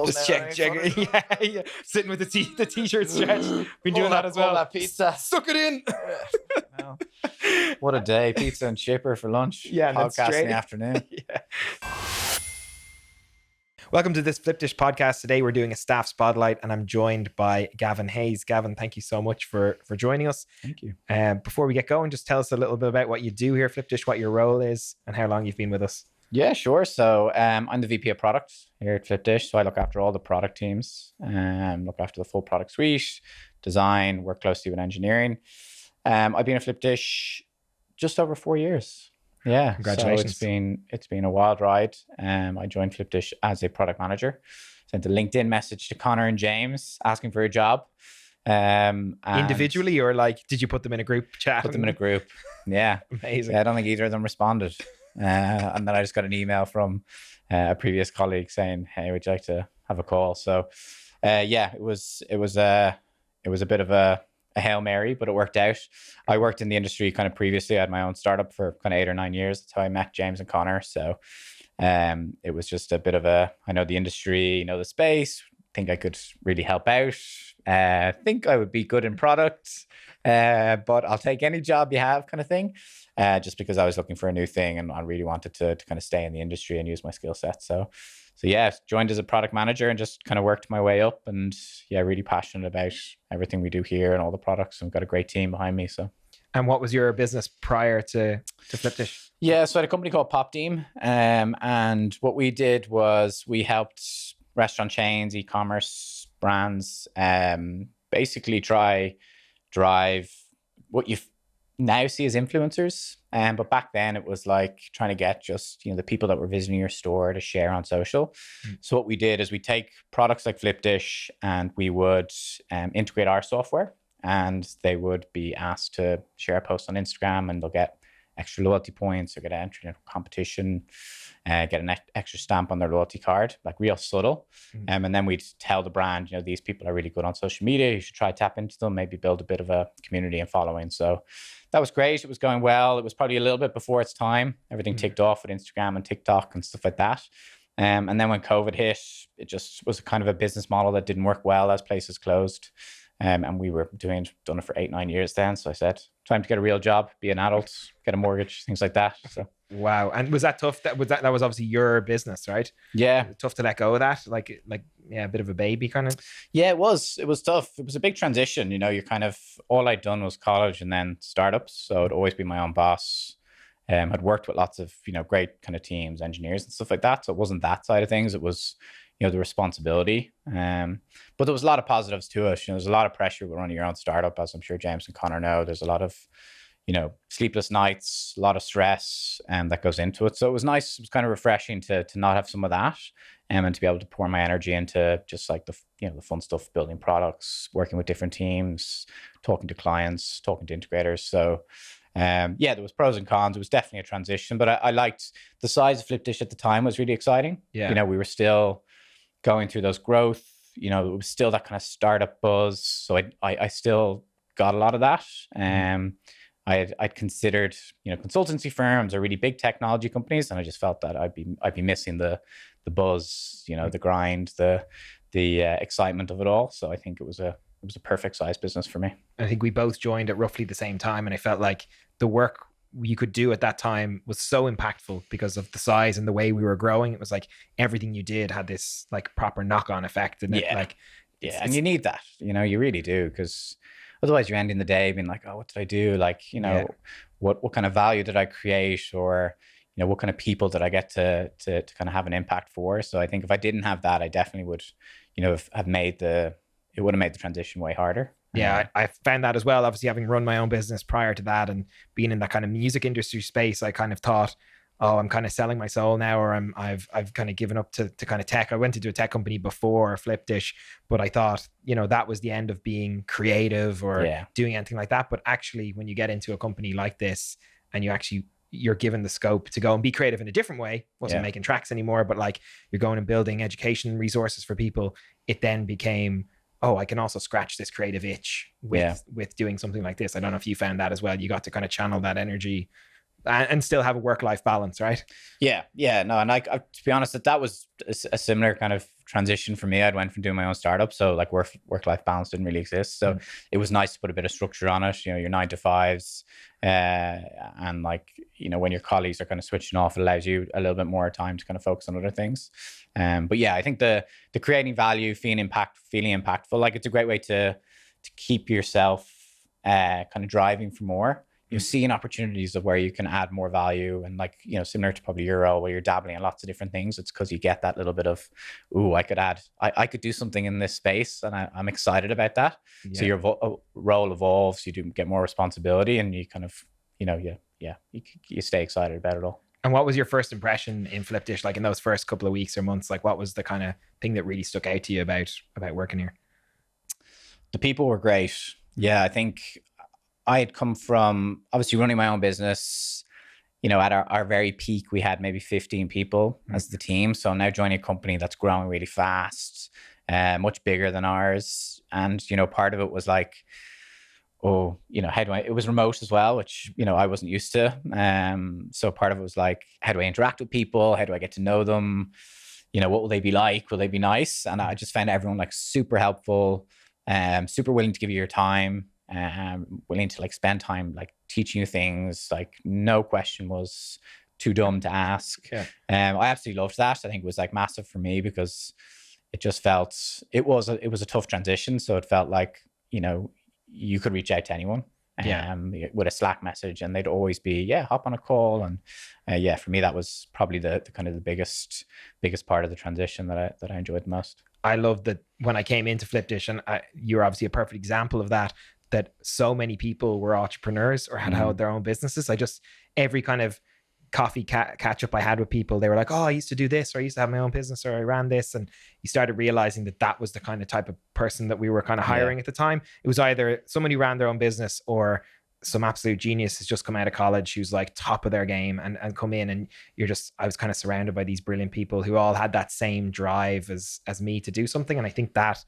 cold. Just now, check. Yeah. Sitting with the t-shirt stretch. Been doing that as well. All that pizza. Suck it in. No. What a day. Pizza and chipper for lunch. Yeah, and then podcast straight in the afternoon. Yeah. Welcome to this Flipdish podcast. Today we're doing a staff spotlight and I'm joined by Gavin Hayes. Gavin, thank you so much for joining us. Thank you. Before we get going, just tell us a little bit about what you do here at Flipdish, what your role is and how long you've been with us. Yeah, sure. So I'm the VP of product here at Flipdish. So I look after all the product teams, look after the full product suite, design, work closely with engineering. I've been at Flipdish just over 4 years. Yeah, congratulations. So it's been a wild ride. I joined Flipdish as a product manager. Sent a LinkedIn message to Connor and James asking for a job. Individually, or like, did you put them in a group chat? Put them in a group. Yeah. Amazing. Yeah, I don't think either of them responded. And then I just got an email from a previous colleague saying, "Hey, would you like to have a call?" So, yeah, it was a bit of a Hail Mary, but it worked out. I worked in the industry kind of previously. I had my own startup for kind of 8 or 9 years. That's how I met James and Connor. So, it was just a bit of I know the industry, the space. Think I could really help out. Think I would be good in product, but I'll take any job you have, kind of thing. Just because I was looking for a new thing and I really wanted to kind of stay in the industry and use my skill set. So yeah, joined as a product manager and just kind of worked my way up. And yeah, really passionate about everything we do here and all the products. And we've got a great team behind me. So. And what was your business prior to Flipdish? Yeah, so I had a company called Popteam. And what we did was we helped restaurant chains, e-commerce brands, basically try drive what you now see as influencers. But back then it was like trying to get just, the people that were visiting your store to share on social. So what we did is we take products like Flipdish and we would integrate our software and they would be asked to share a post on Instagram and they'll get extra loyalty points or get entry into a competition, get an extra stamp on their loyalty card, like real subtle. And then we'd tell the brand, these people are really good on social media. You should try tap into them, maybe build a bit of a community and following. So that was great. It was going well. It was probably a little bit before its time. Everything ticked off with Instagram and TikTok and stuff like that. And then when COVID hit, it just was kind of a business model that didn't work well as places closed. And we were done it for 8-9 years then. So I said, time to get a real job, be an adult, get a mortgage, things like that. So wow. And was that tough? That was obviously your business, right? Yeah. Tough to let go of that. Like yeah, a bit of a baby kind of. Yeah, it was tough. It was a big transition. You're kind of, all I'd done was college and then startups. So I'd always be my own boss. I'd worked with lots of, great kind of teams, engineers and stuff like that. So it wasn't that side of things. It was, the responsibility. But there was a lot of positives to it. There's a lot of pressure with running your own startup, as I'm sure James and Connor know. There's a lot of, sleepless nights, a lot of stress that goes into it. So it was nice. It was kind of refreshing to not have some of that and to be able to pour my energy into just like the fun stuff, building products, working with different teams, talking to clients, talking to integrators. So yeah, there was pros and cons. It was definitely a transition, but I liked the size of Flipdish at the time was really exciting. Yeah. We were still going through those growth, it was still that kind of startup buzz. So I still got a lot of that. I'd considered, consultancy firms or really big technology companies, and I just felt that I'd be missing the buzz, the grind, the excitement of it all. So I think it was a perfect size business for me. I think we both joined at roughly the same time, and I felt like the work you could do at that time was so impactful because of the size and the way we were growing. It was like everything you did had this like proper knock-on effect, and and you need that, you really do, because otherwise you're ending the day being like, oh, what did I do? Like, what kind of value did I create, or what kind of people did I get to kind of have an impact for? So I think if I didn't have that, I definitely would, it would have made the transition way harder. Yeah, I found that as well. Obviously, having run my own business prior to that and being in that kind of music industry space, I kind of thought, oh, I'm kind of selling my soul now, or I've kind of given up to kind of tech. I went into a tech company before Flipdish, but I thought, that was the end of being creative or doing anything like that. But actually, when you get into a company like this and you're given the scope to go and be creative in a different way, wasn't making tracks anymore, but like you're going and building education resources for people, it then became, oh, I can also scratch this creative itch with doing something like this. I don't know if you found that as well. You got to kind of channel that energy and still have a work-life balance, right? Yeah. No, and to be honest, that was a similar kind of transition for me. I'd went from doing my own startup, so like work-life balance didn't really exist. So it was nice to put a bit of structure on it. You know, your 9 to 5s, and like, you know, when your colleagues are kind of switching off, it allows you a little bit more time to kind of focus on other things. But yeah, I think the creating value, feeling impactful, like it's a great way to keep yourself kind of driving for more. You're seeing opportunities of where you can add more value, and like, you know, similar to probably your role where you're dabbling in lots of different things. It's because you get that little bit of, I could do something in this space, and I'm excited about that. Yeah. So your role evolves, you do get more responsibility, and you kind of, you know, you stay excited about it all. And what was your first impression in Flipdish, like in those first couple of weeks or months? Like, what was the kind of thing that really stuck out to you about working here? The people were great. Yeah, I think I had come from obviously running my own business. You know, at our very peak, we had maybe 15 people as the team. So now joining a company that's growing really fast, much bigger than ours. And, you know, part of it was like, you know, it was remote as well, which, you know, I wasn't used to. So part of it was like, how do I interact with people? How do I get to know them? You know, what will they be like? Will they be nice? And I just found everyone like super helpful, super willing to give you your time. Willing to like spend time like teaching you things. Like no question was too dumb to ask. I absolutely loved that. I think it was like massive for me because it just felt it was a tough transition. So it felt like, you know, you could reach out to anyone with a Slack message, and they'd always be hop on a call. And for me that was probably the kind of the biggest part of the transition that I enjoyed the most. I love that when I came into Flipdish, and you're obviously a perfect example of that so many people were entrepreneurs or had held their own businesses. Every kind of coffee catch up I had with people, they were like, oh, I used to do this, or I used to have my own business, or I ran this. And you started realizing that was the kind of type of person that we were kind of hiring at the time. It was either someone who ran their own business or some absolute genius has just come out of college who's like top of their game and come in, and I was kind of surrounded by these brilliant people who all had that same drive as me to do something. And I think that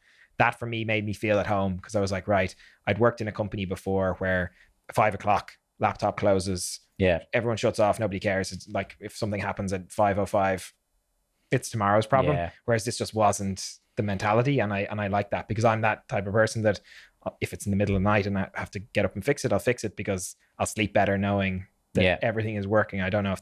for me made me feel at home, because I was like, right, I'd worked in a company before where 5 o'clock laptop closes, everyone shuts off, nobody cares. It's like if something happens at 5:05, it's tomorrow's problem. Whereas this just wasn't the mentality, and I like that, because I'm that type of person that if it's in the middle of the night and I have to get up and fix it, I'll fix it, because I'll sleep better knowing that everything is working. I don't know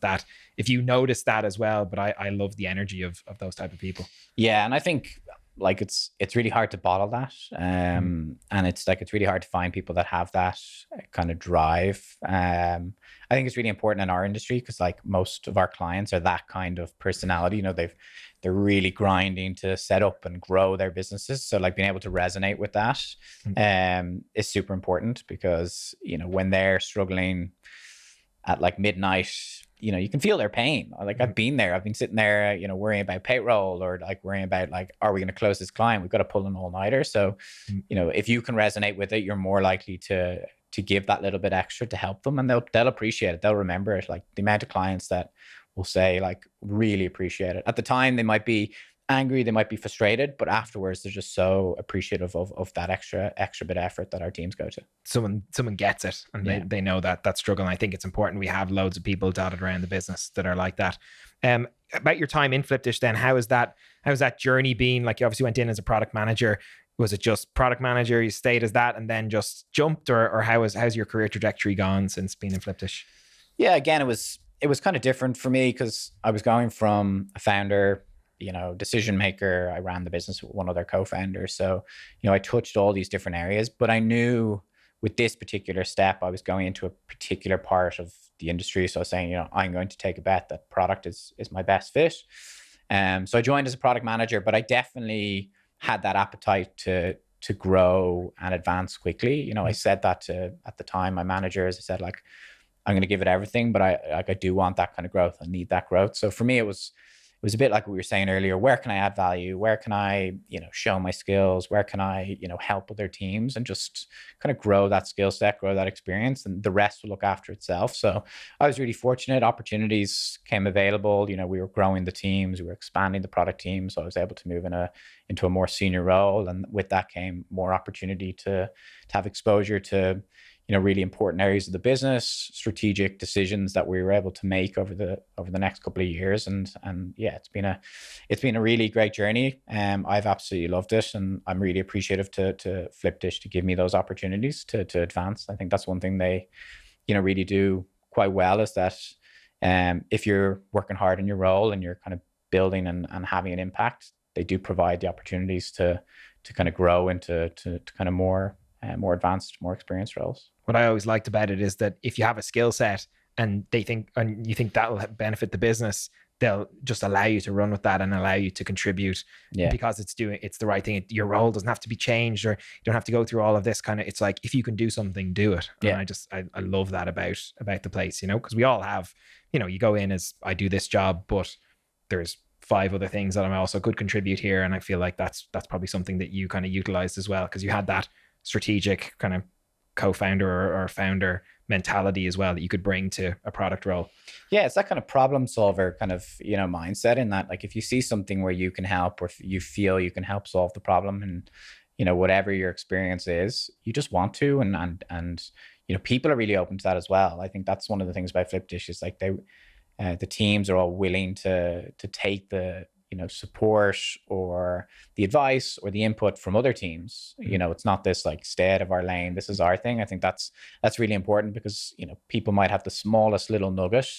if you notice that as well, but I love the energy of those type of people. Yeah, and I think like it's really hard to bottle that, and it's really hard to find people that have that kind of drive. I think it's really important in our industry, because like most of our clients are that kind of personality. You know, they're really grinding to set up and grow their businesses. So like being able to resonate with that is super important, because, you know, when they're struggling at like midnight, you know, you can feel their pain. Like I've been there. I've been sitting there, you know, worrying about payroll, or like worrying about like, are we going to close this client? We've got to pull an all-nighter. So, you know, if you can resonate with it, you're more likely to give that little bit extra to help them, and they'll appreciate it. They'll remember it. Like the amount of clients that will say like really appreciate it. At the time, they might be angry, they might be frustrated, but afterwards they're just so appreciative of that extra bit of effort that our teams go to. Someone gets it, and they know that struggle. And I think it's important we have loads of people dotted around the business that are like that. About your time in Flipdish then, how's that journey been? Like you obviously went in as a product manager. Was it just product manager, you stayed as that and then just jumped, or how's your career trajectory gone since being in Flipdish? Yeah, again, it was kind of different for me, because I was going from a founder, you know, decision maker. I ran the business with one other co-founder. So, you know, I touched all these different areas, but I knew with this particular step, I was going into a particular part of the industry. So I was saying, you know, I'm going to take a bet that product is my best fit. So I joined as a product manager, but I definitely had that appetite to grow and advance quickly. You know, I said that at the time, my managers, I said like, I'm going to give it everything, but I do want that kind of growth. I need that growth. So for me, it was a bit like what we were saying earlier. Where can I add value? Where can I, you know, show my skills? Where can I, you know, help other teams, and just kind of grow that skill set, grow that experience, and the rest will look after itself. So I was really fortunate. Opportunities came available. You know, we were growing the teams, we were expanding the product team. So I was able to move into a more senior role. And with that came more opportunity to have exposure to, really important areas of the business, strategic decisions that we were able to make over the next couple of years. And yeah, it's been a really great journey. I've absolutely loved it, and I'm really appreciative to Flipdish to give me those opportunities to advance. I think that's one thing they, really do quite well, is that if you're working hard in your role and you're kind of building and having an impact, they do provide the opportunities to kind of grow into kind of more advanced, more experienced roles. What I always liked about it is that if you have a skill set and you think that'll benefit the business, they'll just allow you to run with that and allow you to contribute, because it's the right thing. Your role doesn't have to be changed, or you don't have to go through all of this kind of, it's like, if you can do something, do it. And I love that about the place, because we all have, you go in as, I do this job, but there's 5 other things that I also could contribute here. And I feel like that's probably something that you kind of utilized as well, because you had that strategic kind of co-founder or founder mentality as well that you could bring to a product role. Yeah, it's that kind of problem solver kind of, mindset, in that, like, if you see something where you can help, or if you feel you can help solve the problem, and, whatever your experience is, you just want to, and people are really open to that as well. I think that's one of the things about Flipdish, is like the teams are all willing to take the support or the advice or the input from other teams. It's not this like, stay out of our lane, this is our thing. I think that's really important, because people might have the smallest little nugget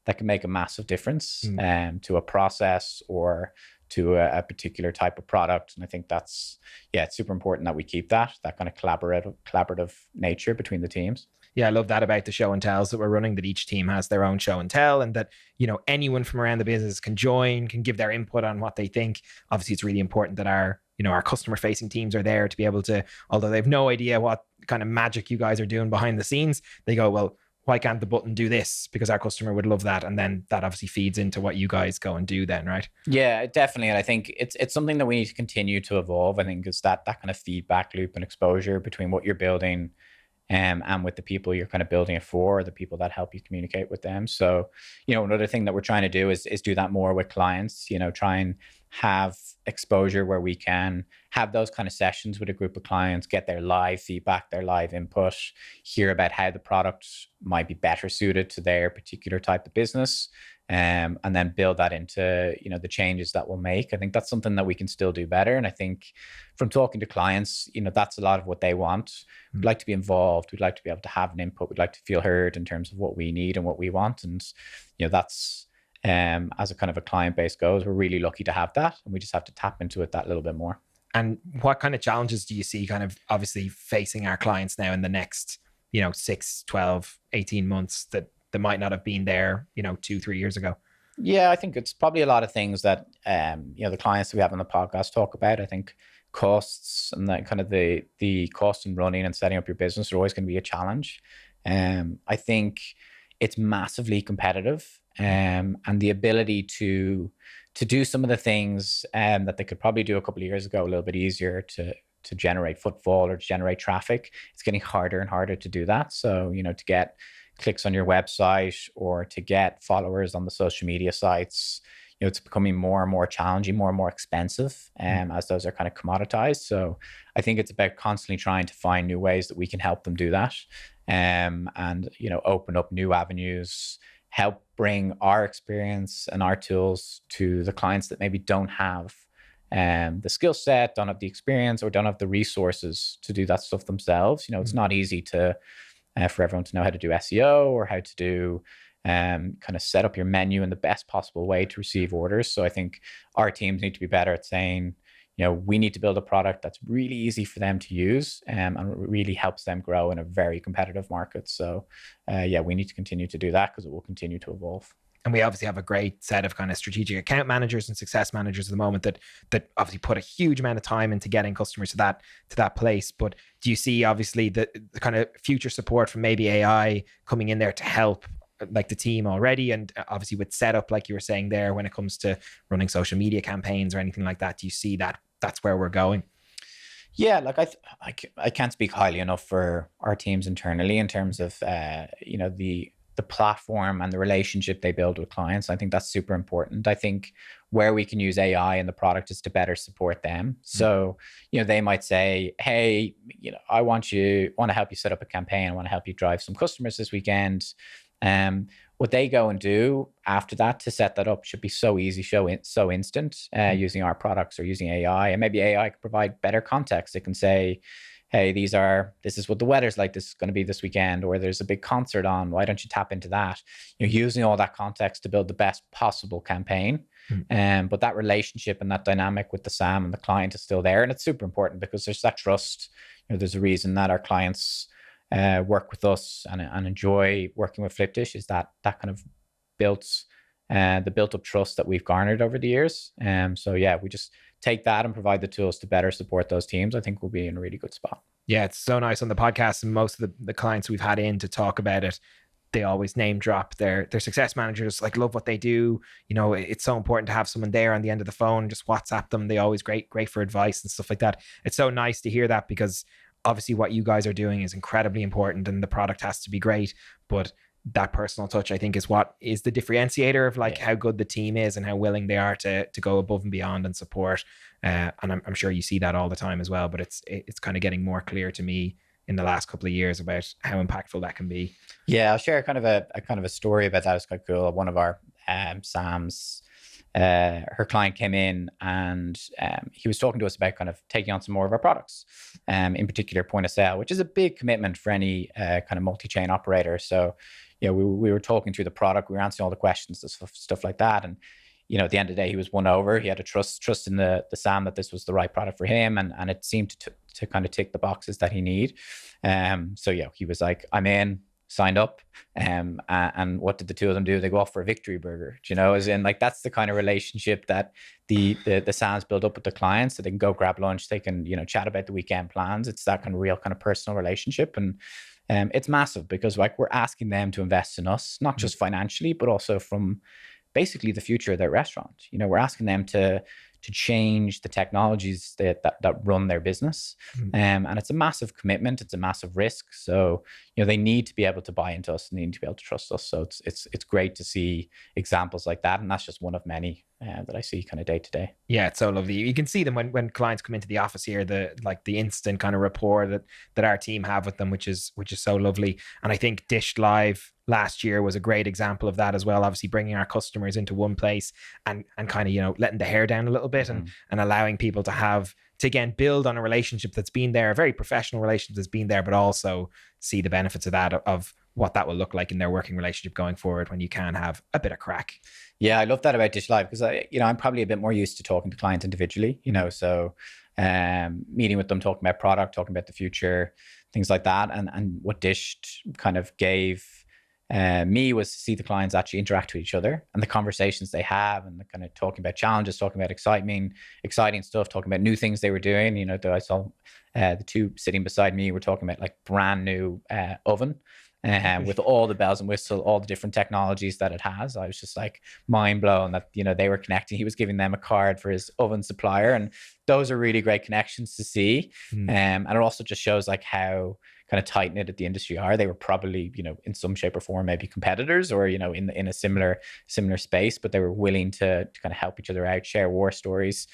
that can make a massive difference to a process or to a particular type of product. And I think that's, it's super important that we keep that kind of collaborative nature between the teams. Yeah, I love that about the show and tells that we're running, that each team has their own show and tell, and that, anyone from around the business can join, can give their input on what they think. Obviously, it's really important that our customer facing teams are there to be able to, although they have no idea what kind of magic you guys are doing behind the scenes, they go, well, why can't the button do this? Because our customer would love that. And then that obviously feeds into what you guys go and do then, right? Yeah, definitely. And I think it's something that we need to continue to evolve. I think it's that kind of feedback loop and exposure between what you're building and with the people you're kind of building it for, the people that help you communicate with them. So, another thing that we're trying to do is do that more with clients, try and have exposure where we can have those kind of sessions with a group of clients, get their live feedback, their live input, hear about how the product might be better suited to their particular type of business, and then build that into, the changes that we'll make. I think that's something that we can still do better. And I think from talking to clients, that's a lot of what they want. We'd like to be involved. We'd like to be able to have an input. We'd like to feel heard in terms of what we need and what we want. And, that's, as a kind of a client base goes, we're really lucky to have that. And we just have to tap into it that little bit more. And what kind of challenges do you see kind of obviously facing our clients now in the next, 6, 12, 18 months that might not have been there, 2-3 years ago? Yeah, I think it's probably a lot of things that, the clients that we have on the podcast talk about. I think costs and that kind of the cost in running and setting up your business are always going to be a challenge. I think it's massively competitive, and the ability to do some of the things that they could probably do a couple of years ago a little bit easier to generate footfall or to generate traffic. It's getting harder and harder to do that. So, to get clicks on your website or to get followers on the social media sites, it's becoming more and more challenging, more and more expensive, as those are kind of commoditized. So I think it's about constantly trying to find new ways that we can help them do that, and open up new avenues, help bring our experience and our tools to the clients that maybe don't have the skill set, don't have the experience, or don't have the resources to do that stuff themselves. It's not easy to for everyone to know how to do SEO or how to do kind of set up your menu in the best possible way to receive orders. So I think our teams need to be better at saying, we need to build a product that's really easy for them to use, and really helps them grow in a very competitive market. So we need to continue to do that, because it will continue to evolve. And we obviously have a great set of kind of strategic account managers and success managers at the moment that obviously put a huge amount of time into getting customers to that place. But do you see obviously the kind of future support from maybe AI coming in there to help like the team already? And obviously with setup, like you were saying there, when it comes to running social media campaigns or anything like that, do you see that that's where we're going? Yeah, like I can't speak highly enough for our teams internally in terms of the platform and the relationship they build with clients. I think that's super important. I think where we can use AI in the product is to better support them. So, they might say, hey, I want to help you set up a campaign. I want to help you drive some customers this weekend. What they go and do after that to set that up should be so easy, so instant, using our products or using AI. And maybe AI can provide better context. It can say, hey, this is what the weather's like. This is going to be this weekend, or there's a big concert on. Why don't you tap into that? You're using all that context to build the best possible campaign. But that relationship and that dynamic with the SAM and the client is still there. And it's super important because there's that trust. There's a reason that our clients work with us and enjoy working with Flipdish, is that kind of built up trust that we've garnered over the years. So yeah, we just take that and provide the tools to better support those teams. I think we'll be in a really good spot. Yeah, it's so nice on the podcast, and most of the clients we've had in to talk about it, they always name drop their success managers, like love what they do. It's so important to have someone there on the end of the phone, just WhatsApp them. They always great for advice and stuff like that. It's so nice to hear that, because obviously what you guys are doing is incredibly important and the product has to be great, but that personal touch, I think, is what is the differentiator of how good the team is and how willing they are to go above and beyond and support. And I'm sure you see that all the time as well, but it's kind of getting more clear to me in the last couple of years about how impactful that can be. Yeah, I'll share kind of a story about that. It's quite cool. One of our SAMs, her client came in and he was talking to us about kind of taking on some more of our products, in particular point of sale, which is a big commitment for any kind of multi-chain operator. So, we were talking through the product, we were answering all the questions, stuff like that. And, at the end of the day, he was won over. He had a trust in the SAM that this was the right product for him. And it seemed to kind of tick the boxes that he need. So yeah, he was like, I'm in, signed up. And what did the two of them do? They go off for a victory burger, as in that's the kind of relationship that the SAMs build up with the clients, so they can go grab lunch. They can, chat about the weekend plans. It's that kind of real kind of personal relationship. And it's massive because we're asking them to invest in us, not just financially, but also from basically the future of their restaurant. We're asking them to change the technologies that run their business. And it's a massive commitment. It's a massive risk. So, they need to be able to buy into us and they need to be able to trust us. So it's great to see examples like that. And that's just one of many that I see kind of day to day. Yeah, it's so lovely. You can see them when clients come into the office here, the instant kind of rapport that our team have with them, which is so lovely. And I think Dish Live last year was a great example of that as well. Obviously bringing our customers into one place and kind of, letting the hair down a little bit and allowing people to again, build on a relationship that's been there, a very professional relationship that's been there, but also see the benefits of that, of what that will look like in their working relationship going forward when you can have a bit of crack. Yeah, I love that about Dish Live because I'm probably a bit more used to talking to clients individually, so meeting with them, talking about product, talking about the future, things like that. And what Dish kind of gave me was to see the clients actually interact with each other and the conversations they have and the kind of talking about challenges, talking about exciting stuff, talking about new things they were doing. I saw the two sitting beside me were talking about brand new oven with all the bells and whistles, all the different technologies that it has. I was just mind blown that they were connecting. He was giving them a card for his oven supplier, and those are really great connections to see. And it also just shows how kind of tight knit the industry are. They were probably, in some shape or form, maybe competitors or, in a similar space, but they were willing to kind of help each other out, share war stories.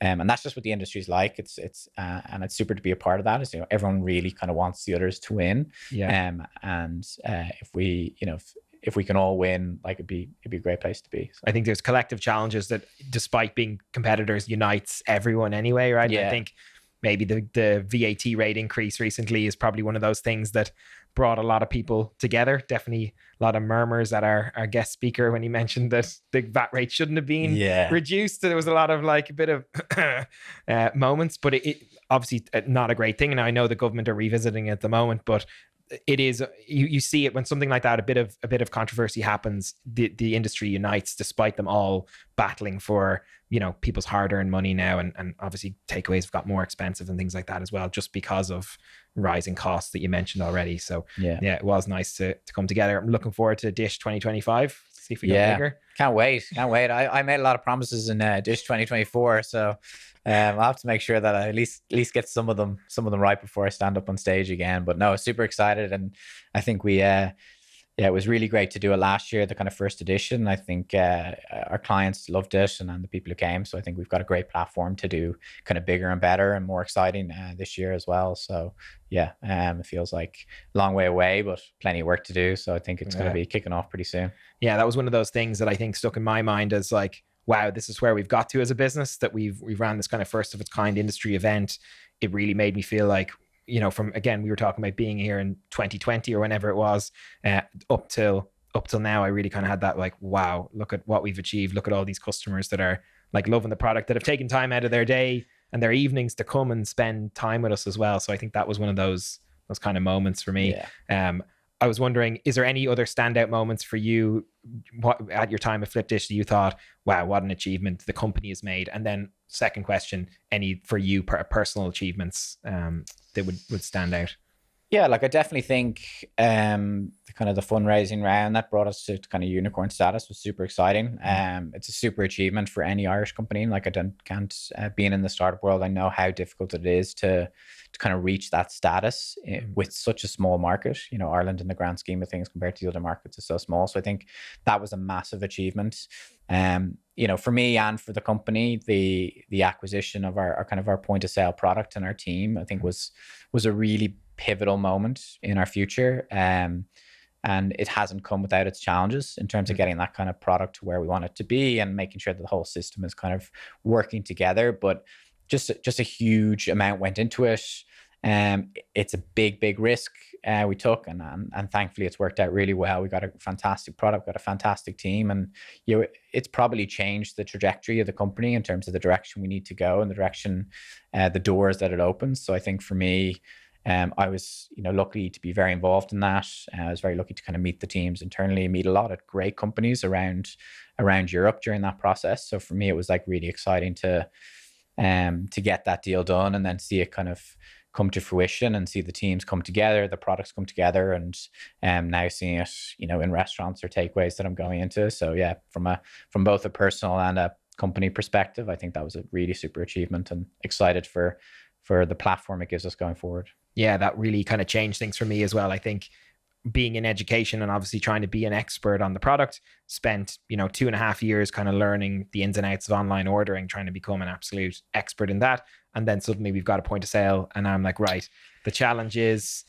And that's just what the industry's like. It's and it's super to be a part of that. Is, everyone really kind of wants the others to win. Yeah. And if we can all win, it'd be a great place to be. So. I think there's collective challenges that, despite being competitors, unites everyone anyway, right? Yeah. I think maybe the VAT rate increase recently is probably one of those things that brought a lot of people together. Definitely a lot of murmurs at our guest speaker when he mentioned that the VAT rate shouldn't have been reduced. There was a lot of a bit of moments, but it obviously not a great thing. And I know the government are revisiting it at the moment, but it is, you see it when something like that, a bit of controversy happens, the industry unites despite them all battling for people's hard-earned money now, and obviously takeaways have got more expensive and things like that as well, just because of rising costs that you mentioned already. So yeah, it was nice to come together. I'm looking forward to Dish 2025. See if we get bigger. Can't wait. I made a lot of promises in Dish 2024, so I'll have to make sure that I at least get some of them right before I stand up on stage again. But no, super excited, and I think we Yeah, it was really great to do it last year, the kind of first edition. I think our clients loved it, and the people who came. So I think we've got a great platform to do kind of bigger and better and more exciting this year as well. So yeah, it feels like a long way away, but plenty of work to do. So I think it's going to be kicking off pretty soon. Yeah, that was one of those things that I think stuck in my mind as like, wow, this is where we've got to as a business, that we've ran this kind of first of its kind industry event. It really made me feel like, you know, from, again, we were talking about being here in 2020 or whenever it was, up till now, I really kind of had that like, wow, look at what we've achieved. Look at all these customers that are like loving the product, that have taken time out of their day and their evenings to come and spend time with us as well. So I think that was one of those kind of moments for me. Yeah. I was wondering, is there any other standout moments for you at your time at Flipdish that you thought, wow, what an achievement the company has made? And then second question, any for you personal achievements that would stand out? Yeah, like I definitely think the kind of the fundraising round that brought us to kind of unicorn status was super exciting. It's a super achievement for any Irish company. Like can't being in the startup world, I know how difficult it is to kind of reach that status with such a small market. You know, Ireland in the grand scheme of things compared to the other markets is so small. So I think that was a massive achievement. You know, for me and for the company, the acquisition of our kind of our point of sale product and our team, I think was a really pivotal moment in our future. And it hasn't come without its challenges in terms of getting that kind of product to where we want it to be and making sure that the whole system is kind of working together. But just a huge amount went into it. It's a big risk we took, and thankfully it's worked out really well. We got a fantastic product, got a fantastic team, and you know, it's probably changed the trajectory of the company in terms of the direction we need to go and the direction, the doors that it opens. So I think for me, I was, you know, lucky to be very involved in that. I was very lucky to kind of meet the teams internally, meet a lot of great companies around Europe during that process. So for me, it was like really exciting to get that deal done and then see it kind of come to fruition and see the teams come together, the products come together, and now seeing it, you know, in restaurants or takeaways that I'm going into. So yeah, from both a personal and a company perspective, I think that was a really super achievement, and excited for the platform it gives us going forward. Yeah, that really kind of changed things for me as well. I think being in education and obviously trying to be an expert on the product, spent, you know, 2.5 years kind of learning the ins and outs of online ordering, trying to become an absolute expert in that. And then suddenly we've got a point of sale, and I'm like, right, the challenge is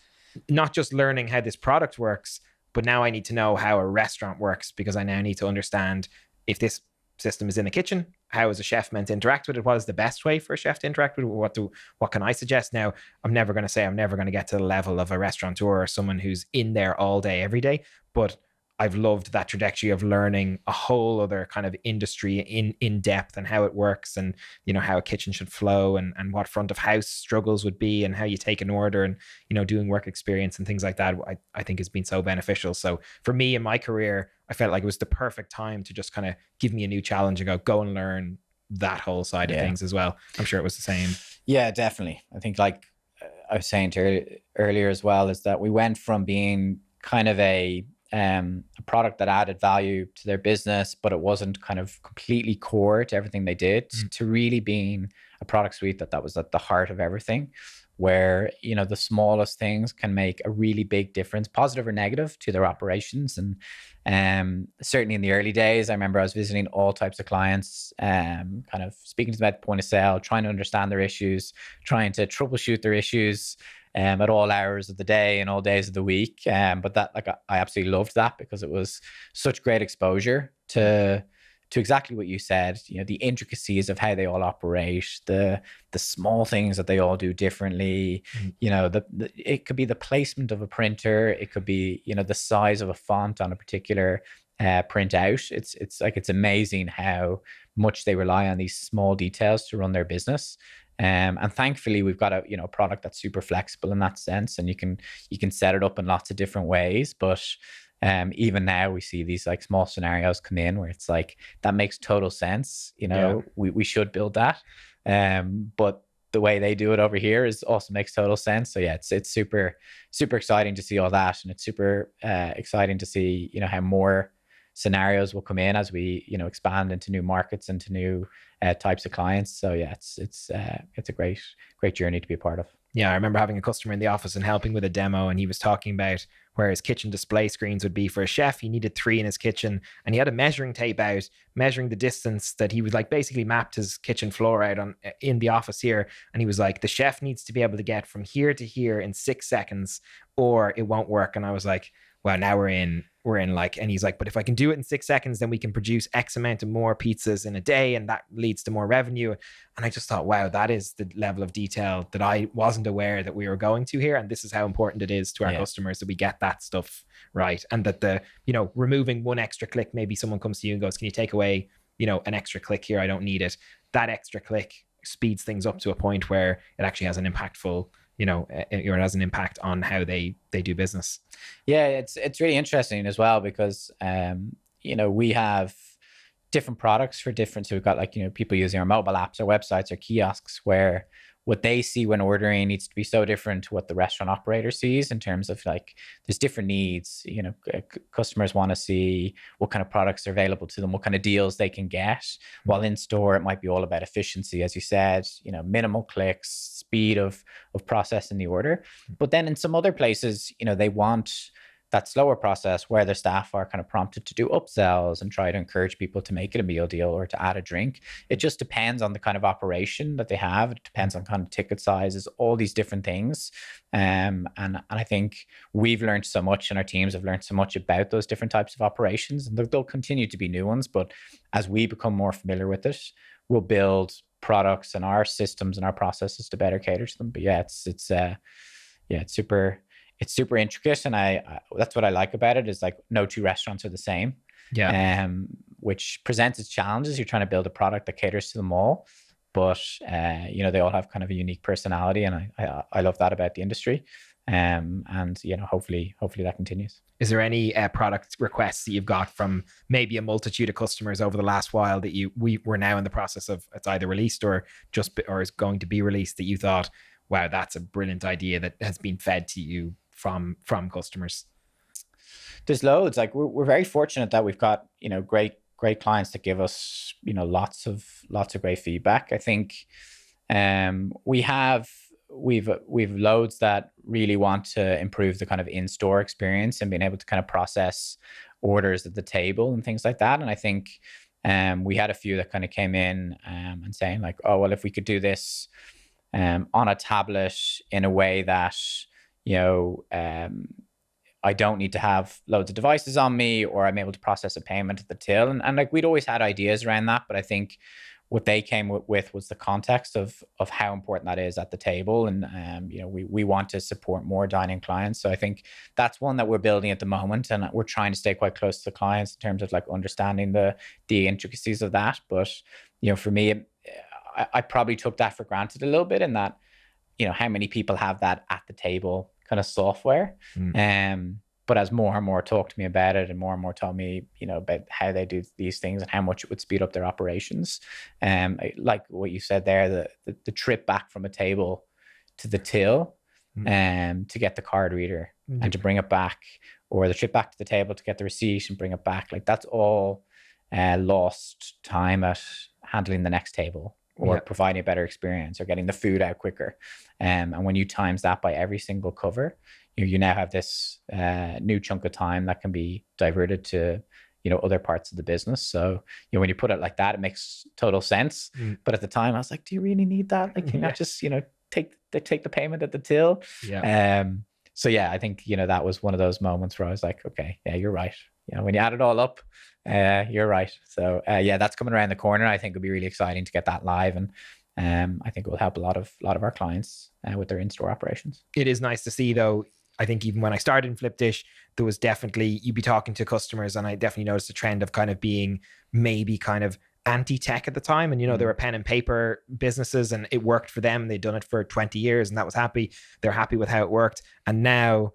not just learning how this product works, but now I need to know how a restaurant works, because I now need to understand if this system is in the kitchen, how is a chef meant to interact with it? What is the best way for a chef to interact with it? What can I suggest? Now, I'm never going to get to the level of a restaurateur or someone who's in there all day, every day, but I've loved that trajectory of learning a whole other kind of industry in depth, and how it works, and, you know, how a kitchen should flow, and what front of house struggles would be, and how you take an order, and, you know, doing work experience and things like that. I think has been so beneficial. So for me in my career, I felt like it was the perfect time to just kind of give me a new challenge and go and learn that whole side of things as well. I'm sure it was the same. Yeah, definitely. I think, like I was saying earlier as well, is that we went from being kind of a product that added value to their business, but it wasn't kind of completely core to everything they did, to really being a product suite that was at the heart of everything, where, you know, the smallest things can make a really big difference, positive or negative, to their operations. And certainly in the early days, I remember I was visiting all types of clients, kind of speaking to them about the point of sale, trying to understand their issues, trying to troubleshoot their issues, at all hours of the day and all days of the week. But that, like, I absolutely loved that, because it was such great exposure to exactly what you said, you know, the intricacies of how they all operate, the small things that they all do differently. You know, it could be the placement of a printer, it could be, you know, the size of a font on a particular printout. It's amazing how much they rely on these small details to run their business. And thankfully we've got a, you know, product that's super flexible in that sense, and you can set it up in lots of different ways. But even now we see these like small scenarios come in where it's like, that makes total sense, you know, we should build that, but the way they do it over here also makes total sense. So yeah, it's super exciting to see all that, and it's super exciting to see, you know, how more scenarios will come in as we, you know, expand into new markets, into new types of clients. So yeah, it's a great journey to be a part of. Yeah, I remember having a customer in the office and helping with a demo, and he was talking about where his kitchen display screens would be for a chef. He needed 3 in his kitchen, and he had a measuring tape out, measuring the distance that he was like basically mapped his kitchen floor out on in the office here. And he was like, the chef needs to be able to get from here to here in 6 seconds, or it won't work. And I was like, well, now we're in like, and he's like, but if I can do it in 6 seconds, then we can produce X amount of more pizzas in a day, and that leads to more revenue. And I just thought, wow, that is the level of detail that I wasn't aware that we were going to here. And this is how important it is to our customers that we get that stuff right. And that the, you know, removing one extra click, maybe someone comes to you and goes, can you take away, you know, an extra click here? I don't need it. That extra click speeds things up to a point where it actually has an impactful, you know, or it has an impact on how they do business. Yeah, it's really interesting as well, because you know, we have different products for different, so we've got, like, you know, people using our mobile apps, our websites, our kiosks, where what they see when ordering needs to be so different to what the restaurant operator sees, in terms of, like, there's different needs. You know, customers want to see what kind of products are available to them, what kind of deals they can get. While in store, it might be all about efficiency, as you said, you know, minimal clicks, speed of processing the order. But then in some other places, you know, they want that slower process where their staff are kind of prompted to do upsells and try to encourage people to make it a meal deal or to add a drink. It just depends on the kind of operation that they have. It depends on kind of ticket sizes, all these different things. And I think we've learned so much, and our teams have learned so much about those different types of operations, and there'll continue to be new ones. But as we become more familiar with it, we'll build products and our systems and our processes to better cater to them. But yeah, it's super intricate, and I that's what I like about it, is like no two restaurants are the same. Yeah. Which presents its challenges. You're trying to build a product that caters to them all, but you know, they all have kind of a unique personality, and I love that about the industry. And you know, hopefully that continues. Is there any product requests that you've got from maybe a multitude of customers over the last while that we're now in the process of, it's either released or is going to be released, that you thought, wow, that's a brilliant idea that has been fed to you from customers? There's loads. Like, we're very fortunate that we've got, you know, great clients that give us, you know, lots of great feedback. I think we've loads that really want to improve the kind of in-store experience and being able to kind of process orders at the table and things like that. And I think we had a few that kind of came in and saying, like, oh, well, if we could do this on a tablet in a way that, you know, I don't need to have loads of devices on me, or I'm able to process a payment at the till. And like, we'd always had ideas around that, but I think what they came with was the context of how important that is at the table. And, you know, we want to support more dining clients. So I think that's one that we're building at the moment, and we're trying to stay quite close to the clients in terms of, like, understanding the intricacies of that. But, you know, for me, I probably took that for granted a little bit, in that, you know, how many people have that at the table kind of software. But as more and more talked to me about it, and more told me, you know, about how they do these things and how much it would speed up their operations, like what you said there, the trip back from a table to the till, to get the card reader and to bring it back, or the trip back to the table to get the receipt and bring it back, like, that's all lost time at handling the next table, or providing a better experience, or getting the food out quicker. And when you times that by every single cover, you now have this new chunk of time that can be diverted to, you know, other parts of the business. So, you know, when you put it like that, it makes total sense. But at the time I was like, do you really need that? Like, can you not just, you know, take the payment at the till? So yeah, I think, you know, that was one of those moments where I was like, okay, yeah, you're right. You know, when you add it all up, you're right. So yeah, that's coming around the corner. I think it'll be really exciting to get that live, and I think it will help a lot of our clients with their in-store operations. It is nice to see, though. I think even when I started in Flipdish, there was definitely, you'd be talking to customers, and I definitely noticed a trend of kind of being maybe kind of anti-tech at the time. And, you know, there were pen and paper businesses, and it worked for them. They'd done it for 20 years and that was happy. They're happy with how it worked. And now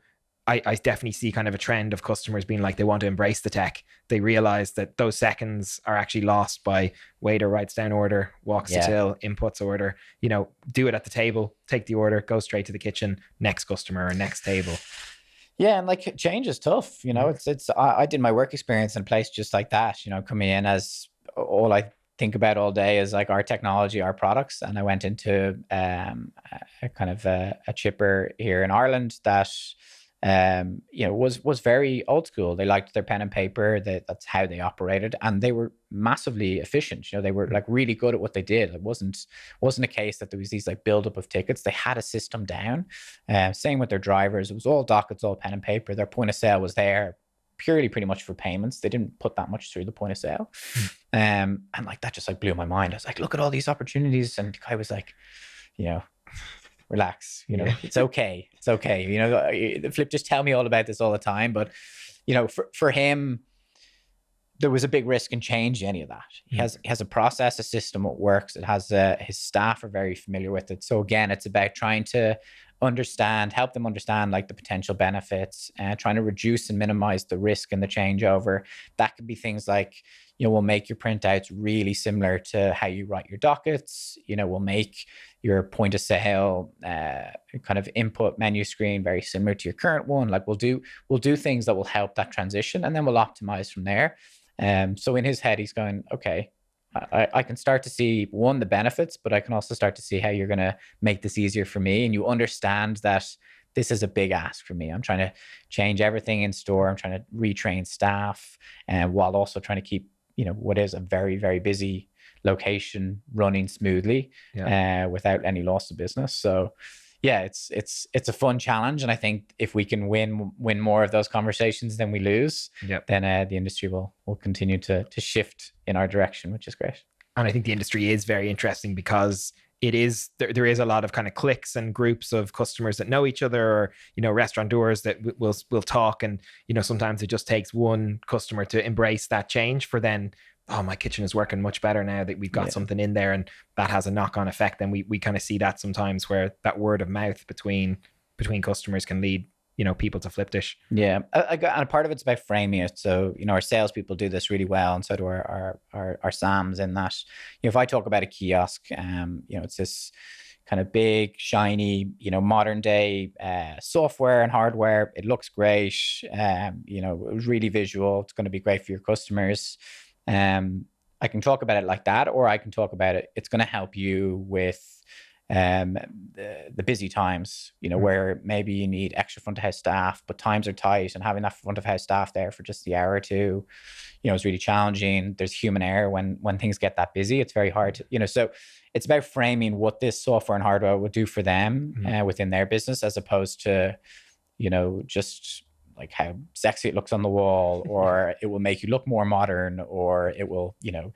I definitely see kind of a trend of customers being like, they want to embrace the tech. They realize that those seconds are actually lost by waiter writes down order, walks to till, inputs order, you know, do it at the table, take the order, go straight to the kitchen, next customer or next table. Yeah, and like change is tough. You know, I did my work experience in a place just like that. You know, coming in as all I think about all day is like our technology, our products, and I went into a kind of a chipper here in Ireland that you know was very old school. They liked their pen and paper. That's how they operated, and they were massively efficient. You know, they were like really good at what they did. It wasn't a case that there was these like buildup of tickets. They had a system down. Same with their drivers. It was all dockets, all pen and paper. Their point of sale was there purely pretty much for payments. They didn't put that much through the point of sale. And like that just like blew my mind. I was like, look at all these opportunities. And the guy was like, you know, relax, you know, it's okay. It's okay. You know, Flip just tell me all about this all the time. But, you know, for him, there was a big risk in changing any of that. He has a process, a system that works. It has his staff are very familiar with it. So again, it's about trying to help them understand like the potential benefits and trying to reduce and minimize the risk and the changeover. That could be things like, you know, we'll make your printouts really similar to how you write your dockets. You know, we'll make your point of sale kind of input menu screen very similar to your current one. Like we'll do things that will help that transition, and then we'll optimize from there. So in his head, he's going, okay, I can start to see the benefits, but I can also start to see how you're going to make this easier for me. And you understand that this is a big ask for me. I'm trying to change everything in store. I'm trying to retrain staff, and while also trying to keep, you know, what is a very, very busy location running smoothly without any loss of business. So yeah, it's a fun challenge. And I think if we can win more of those conversations than we lose, then the industry will continue to shift in our direction, which is great. And I think the industry is very interesting because it is there is a lot of kind of cliques and groups of customers that know each other, or, you know, restaurateurs that will talk. And, you know, sometimes it just takes one customer to embrace that change for then, oh, my kitchen is working much better now that we've got something in there, and that has a knock-on effect. And we kind of see that sometimes, where that word of mouth between customers can lead, you know, people to Flipdish. Yeah, and a part of it's about framing it. So, you know, our salespeople do this really well, and so do our SAMs. In that, you know, if I talk about a kiosk, you know, it's this kind of big, shiny, you know, modern day software and hardware. It looks great. You know, it was really visual. It's going to be great for your customers. I can talk about it like that, or I can talk about it. It's going to help you with the busy times, you know, where maybe you need extra front of house staff, but times are tight, and having that front of house staff there for just the hour or two, you know, is really challenging. There's human error when things get that busy. It's very hard to, you know, so it's about framing what this software and hardware would do for them within their business, as opposed to, you know, just like how sexy it looks on the wall, or it will make you look more modern, or it will, you know,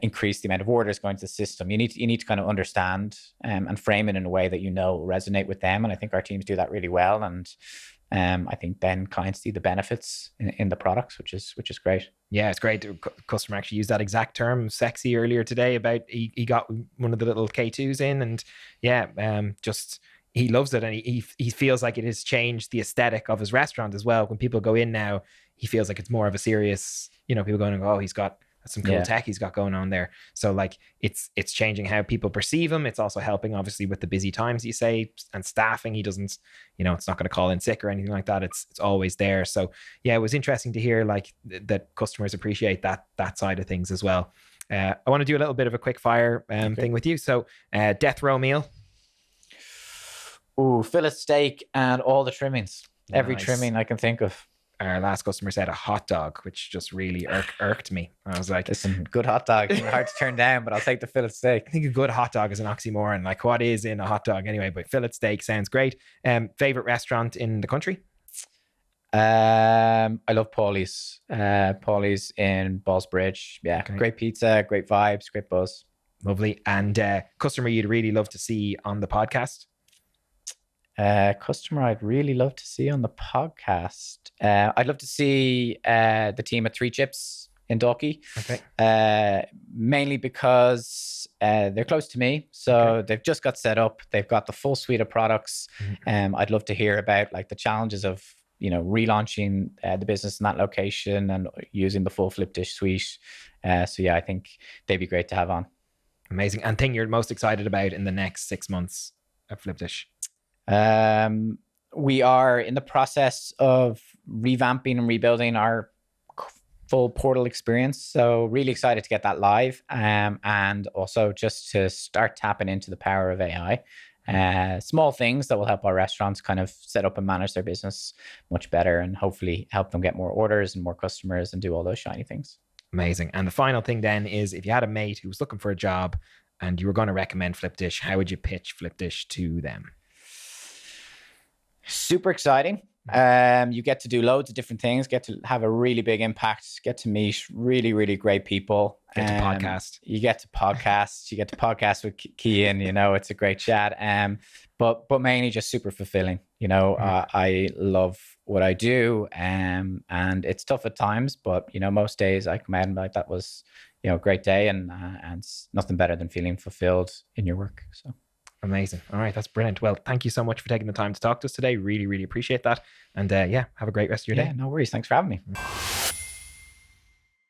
increase the amount of orders going to the system. You need to kind of understand and frame it in a way that, you know, will resonate with them. And I think our teams do that really well. And I think then clients see the benefits in the products, which is great. Yeah, it's great. The customer actually used that exact term, sexy, earlier today, about he got one of the little K2s in, and just he loves it, and he feels like it has changed the aesthetic of his restaurant as well. When people go in now, he feels like it's more of a serious, you know, people going, oh, he's got some cool tech he's got going on there. So like it's changing how people perceive him. It's also helping obviously with the busy times, you say, and staffing. He doesn't, you know, it's not going to call in sick or anything like that. It's always there. So yeah, it was interesting to hear like that customers appreciate that side of things as well. I want to do a little bit of a quick fire thing with you. So death row meal. Ooh, fillet steak and all the trimmings. Nice. Every trimming I can think of. Our last customer said a hot dog, which just really irked me. I was like, listen, good hot dog. Hard to turn down, but I'll take the fillet steak. I think a good hot dog is an oxymoron. Like, what is in a hot dog anyway? But fillet steak sounds great. Favorite restaurant in the country? I love Paulie's. Paulie's in Ballsbridge. Yeah, okay. Great pizza, great vibes, great buzz. Lovely. And customer you'd really love to see on the podcast? Customer I'd really love to see on the podcast. I'd love to see the team at Three Chips in Dalkey. Okay. Mainly because they're close to me. So they've just got set up. They've got the full suite of products. I'd love to hear about like the challenges of, you know, relaunching the business in that location and using the full Flipdish suite. So yeah, I think they'd be great to have on. Amazing. And thing you're most excited about in the next 6 months at Flipdish? We are in the process of revamping and rebuilding our full portal experience. So really excited to get that live, and also just to start tapping into the power of AI. Small things that will help our restaurants kind of set up and manage their business much better, and hopefully help them get more orders and more customers and do all those shiny things. Amazing. And the final thing then is, if you had a mate who was looking for a job and you were going to recommend Flipdish, how would you pitch Flipdish to them? Super exciting. You get to do loads of different things, get to have a really big impact, get to meet really, really great people. Get to podcast. You get to podcast with Cian, you know, it's a great chat. But mainly just super fulfilling. You know, I love what I do, and it's tough at times, but you know, most days I come out and be like, that was, you know, a great day, and it's nothing better than feeling fulfilled in your work. So amazing. All right, that's brilliant. Well, thank you so much for taking the time to talk to us today. Really, really appreciate that. And yeah, have a great rest of your day. No worries. Thanks for having me.